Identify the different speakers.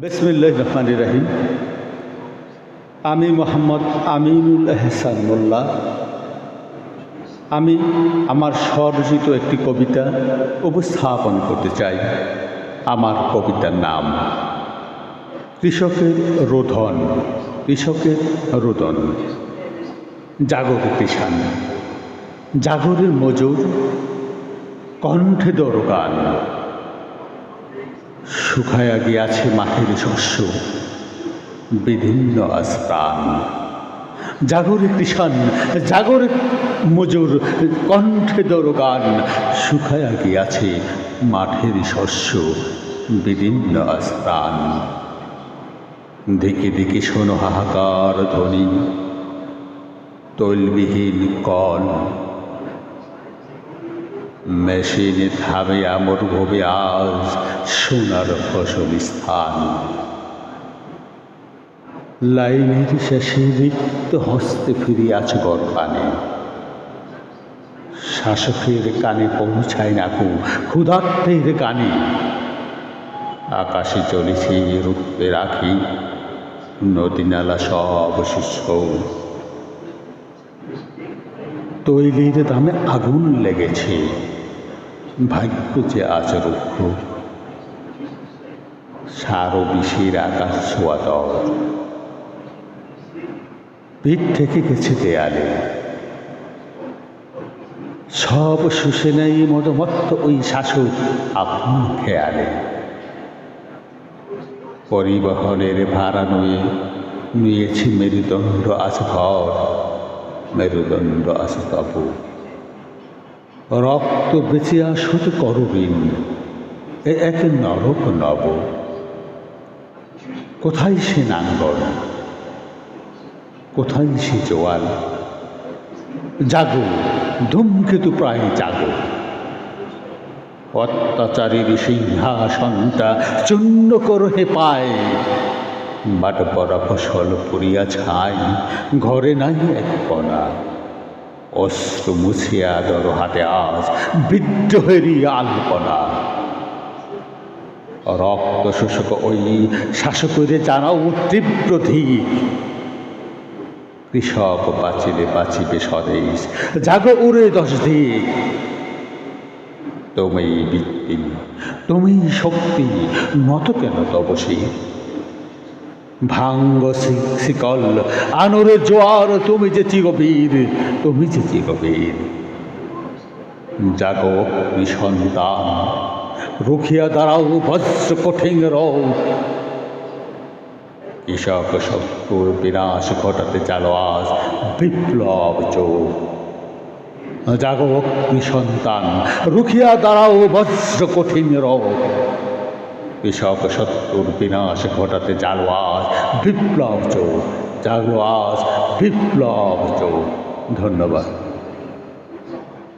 Speaker 1: বিসমিল্লাহির রহমানির রহিম। আমি মোহাম্মদ আমিনুল এহসান মোল্লা। আমি আমার স্বরচিত একটি কবিতা উপস্থাপন করতে চাই। আমার কবিতার নাম কৃষকের রোদন। কৃষকের রোদন। জাগরে কৃষাণ, জাগরের মজুর, কণ্ঠে দরগান। শুকায়া গিয়াছে মাঠের শস্য, বিভিন্ন আজ প্রাণ। জাগরে কৃষাণ, জাগরে মজুর, কণ্ঠে দরগান। শুকায়া গিয়াছে মাঠের শস্য, বিভিন্ন আজ প্রাণ। দিকে দিকে শোনো হাহাকার ধ্বনি, তৈলবিহীন কল। মেশিনে থামে আমর ভবে আজ সোনার ফসল স্থান। লাইনের শেষে রিক্ত হস্তে ফিরিয়াছ গরপানে। শাসকের কানে পৌঁছায় নাকু ক্ষুধার্তের গানে। আকাশে চলেছে রুখতে রাখি, নদী নালা সব শুষ্ক। তৈলের দামে আগুন লেগেছে, ভাগ্য যে আজ রুক্ষ। সারো বিষের আকাশ ছোঁয়া দর, পিঠ থেকে গেছে দেয়ালে। সব শুষে নেই মদমত্ত ওই শাসক আপন খেয়ালে। পরিবহনের ভাড়া নিয়েছি মেরুদণ্ড আজ ঘর, মেরুদণ্ড আজ তব। রক্ত বেঁচে আসতে করবিন, এ এক নরক নব। কোথায় সে নাঙ্গল, কোথায় সে জোয়াল? জাগো ধূমকেতু প্রায় জাগো। অত্যাচারীর সিংহাসনটা চূর্ণ করো হে পায়। বাট পরা ফসল পুরিয়া ছাই, ঘরে নাই এক কণা। অস্ত্র মুছিয়া দর হাতে আজ বিদ্রোহেরই আলপনা। রক্ত শোষক ওই শাসকের জানাও তীব্র ধিক। কৃষক বাঁচিলে বাঁচিবে স্বদেশ, জাগো উড়ে 10 দিক। তুমি বৃত্তি, তুমি শক্তি, নত কেন তব শির? ভাঙ্গ শিকল, আনোরে জোয়ার, তুমি যে চিরবীর, তুমি যে চিরবীর। জাগো সন্তান, রুখিয়া দাঁড়াও বজ্র কঠিন রোগ। কৃষক শত্রুর বিনাশ ঘটাতে চালো আজ বিপ্লব যোগ। জাগো সন্তান, রুখিয়া দাঁড়াও বজ্র কঠিন রোগ। কৃষক শত্রুর বিনাশ ঘটাতে চালো আজ বিপ্লব যোগ। জাগো আজ বিপ্লব যোগ। ধন্যবাদ।